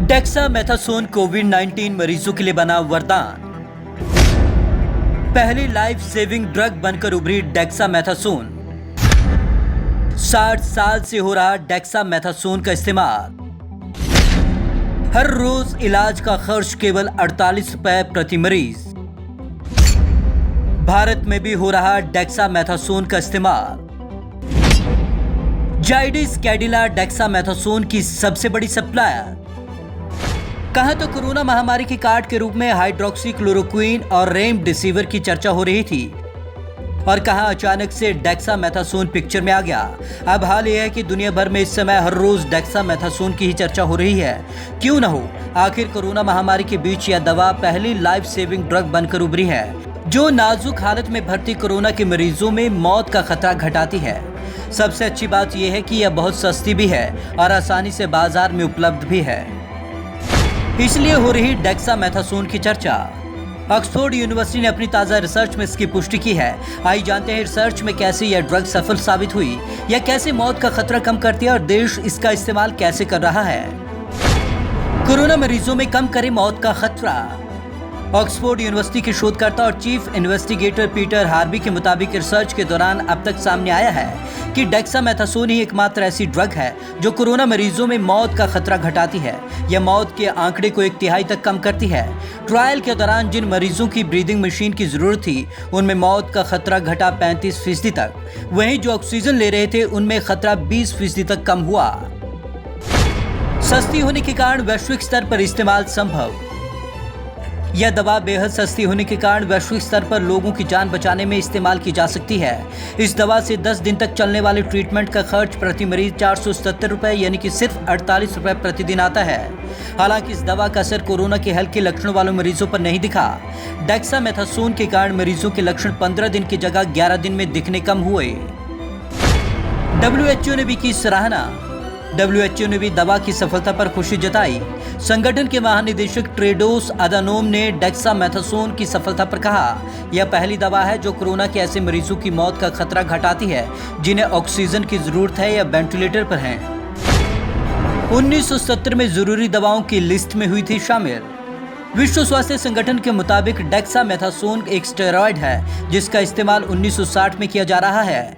Dexamethasone कोविड-19 मरीजों के लिए बना वरदान। पहली लाइफ सेविंग ड्रग बनकर उभरी डेक्सामेथासोन। 60 साल से हो रहा डेक्सामेथासोन का इस्तेमाल। हर रोज इलाज का खर्च केवल 48 रुपए प्रति मरीज। भारत में भी हो रहा डेक्सामेथासोन का इस्तेमाल। जाइडस कैडिला डेक्सामेथासोन की सबसे बड़ी सप्लायर। कहा तो कोरोना महामारी के कार्ड के रूप में हाइड्रोक्सी क्लोरोक्विन और रेमडेसिविर की चर्चा हो रही थी, और कहा अचानक से डेक्सामेथासोन पिक्चर में आ गया। अब हाल यह है कि दुनिया भर में इस समय हर रोज डेक्सामेथासोन की ही चर्चा हो रही है। क्यों न हो, आखिर कोरोना महामारी के बीच यह दवा पहली लाइफ सेविंग ड्रग बनकर उभरी है, जो नाजुक हालत में भर्ती कोरोना के मरीजों में मौत का खतरा घटाती है। सबसे अच्छी बात यह है कि यह बहुत सस्ती भी है और आसानी से बाजार में उपलब्ध भी है, इसलिए हो रही डेक्सामेथासोन की चर्चा। ऑक्सफोर्ड यूनिवर्सिटी ने अपनी ताज़ा रिसर्च में इसकी पुष्टि की है। आइए जानते हैं रिसर्च में कैसे यह ड्रग सफल साबित हुई, या कैसे मौत का खतरा कम करती है और देश इसका इस्तेमाल कैसे कर रहा है। कोरोना मरीजों में कम करे मौत का खतरा। ऑक्सफोर्ड यूनिवर्सिटी के शोधकर्ता और चीफ इन्वेस्टिगेटर पीटर हार्वी के मुताबिक रिसर्च के दौरान अब तक सामने आया है कि डेक्सामेथासोन ही एकमात्र ऐसी ड्रग है जो कोरोना मरीजों में मौत का खतरा घटाती है। यह मौत के आंकड़े को 1/3 तक कम करती है। ट्रायल के दौरान जिन मरीजों की ब्रीदिंग मशीन की जरूरत थी, उनमें मौत का खतरा घटा 35% तक। वहीं जो ऑक्सीजन ले रहे थे, उनमें खतरा 20% तक कम हुआ। सस्ती होने के कारण वैश्विक स्तर पर इस्तेमाल संभव। यह दवा बेहद सस्ती होने के कारण वैश्विक स्तर पर लोगों की जान बचाने में इस्तेमाल की जा सकती है। इस दवा से 10 दिन तक चलने वाले ट्रीटमेंट का खर्च प्रति मरीज 470 रुपए यानी कि सिर्फ 48 रुपए प्रतिदिन आता है। हालांकि इस दवा का असर कोरोना के हल्के लक्षणों वाले मरीजों पर नहीं दिखा। डेक्सामेथासोन के कारण मरीजों के लक्षण 15 दिन की जगह 11 दिन में दिखने कम हुए। WHO ने भी की सराहना। WHO ने भी दवा की सफलता पर खुशी जताई। संगठन के महानिदेशक टेड्रोस अधानोम ने डेक्सामेथासोन की सफलता पर कहा, यह पहली दवा है जो कोरोना के ऐसे मरीजों की मौत का खतरा घटाती है जिन्हें ऑक्सीजन की जरूरत है या वेंटिलेटर पर हैं। 1970 में जरूरी दवाओं की लिस्ट में हुई थी शामिल। विश्व स्वास्थ्य संगठन के मुताबिक डेक्सामेथासोन एक स्टेरॉयड है जिसका इस्तेमाल 1960 में किया जा रहा है।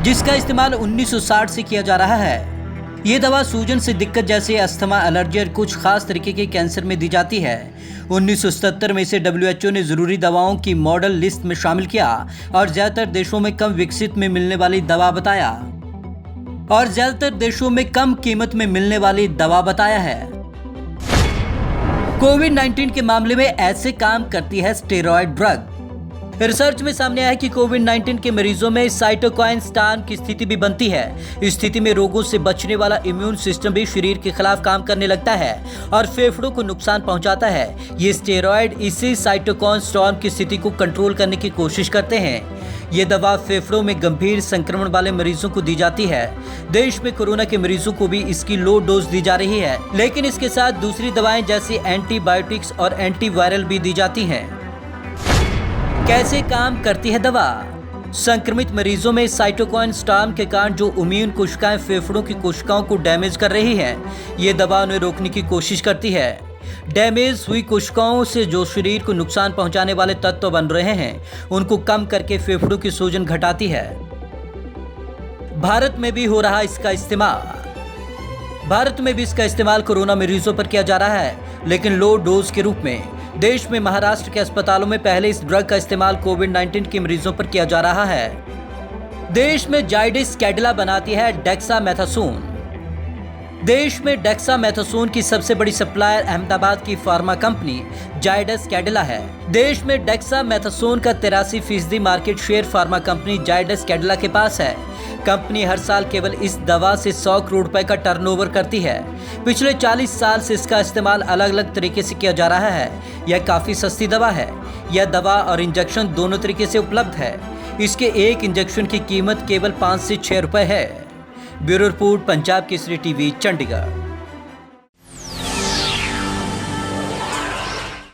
जिसका इस्तेमाल 1960 से किया जा रहा है। ये दवा सूजन से दिक्कत जैसे अस्थमा, एलर्जी और कुछ खास तरीके के कैंसर में दी जाती है। 1977 में इसे WHO ने जरूरी दवाओं की मॉडल लिस्ट में शामिल किया और ज्यादातर देशों में कम विकसित में मिलने वाली दवा बताया है। कोविड-19 के मामले में ऐसे काम करती है स्टेरॉयड ड्रग। रिसर्च में सामने आया है कि कोविड-19 के मरीजों में साइटोकाइन स्टॉर्म की स्थिति भी बनती है। इस स्थिति में रोगों से बचने वाला इम्यून सिस्टम भी शरीर के खिलाफ काम करने लगता है और फेफड़ों को नुकसान पहुंचाता है। ये स्टेरॉयड इसी साइटोकाइन स्टॉर्म की स्थिति को कंट्रोल करने की कोशिश करते हैं। ये दवा फेफड़ों में गंभीर संक्रमण वाले मरीजों को दी जाती है। देश में कोरोना के मरीजों को भी इसकी लो डोज दी जा रही है, लेकिन इसके साथ दूसरी दवाएं जैसे एंटीबायोटिक्स और एंटीवायरल भी दी जाती हैं। कैसे काम करती है दवा? संक्रमित मरीजों में साइटोकाइन स्टॉर्म के कारण जो इम्यून कोशिकाएं फेफड़ों की कोशिकाओं को डैमेज कर रही हैं, ये दवा उन्हें रोकने की कोशिश करती है। डैमेज हुई कोशिकाओं से जो शरीर को नुकसान पहुंचाने वाले तत्व बन रहे हैं, उनको कम करके फेफड़ों की सूजन घटाती है। भारत में भी हो रहा इसका इस्तेमाल। भारत में भी इसका इस्तेमाल कोरोना मरीजों पर किया जा रहा है, लेकिन लो डोज के रूप में। देश में महाराष्ट्र के अस्पतालों में पहले इस ड्रग का इस्तेमाल कोविड-19 के मरीजों पर किया जा रहा है। देश में जाइडस कैडिला बनाती है डेक्सामेथासोन। देश में डेक्सामेथासोन की सबसे बड़ी सप्लायर अहमदाबाद की फार्मा कंपनी जाइडस कैडिला है। देश में डेक्सामेथासोन का 83% market share pharma company Zydus Cadila के पास है। कंपनी हर साल केवल इस दवा से 100 करोड़ रुपए का टर्नओवर करती है। पिछले 40 साल से इसका इस्तेमाल अलग अलग तरीके से किया जा रहा है। यह काफी सस्ती दवा है। यह दवा और इंजेक्शन दोनों तरीके से उपलब्ध है। इसके एक इंजेक्शन की कीमत केवल 5 से 6 रुपए है। Bureau report, Punjab Kesari TV, Chandigarh.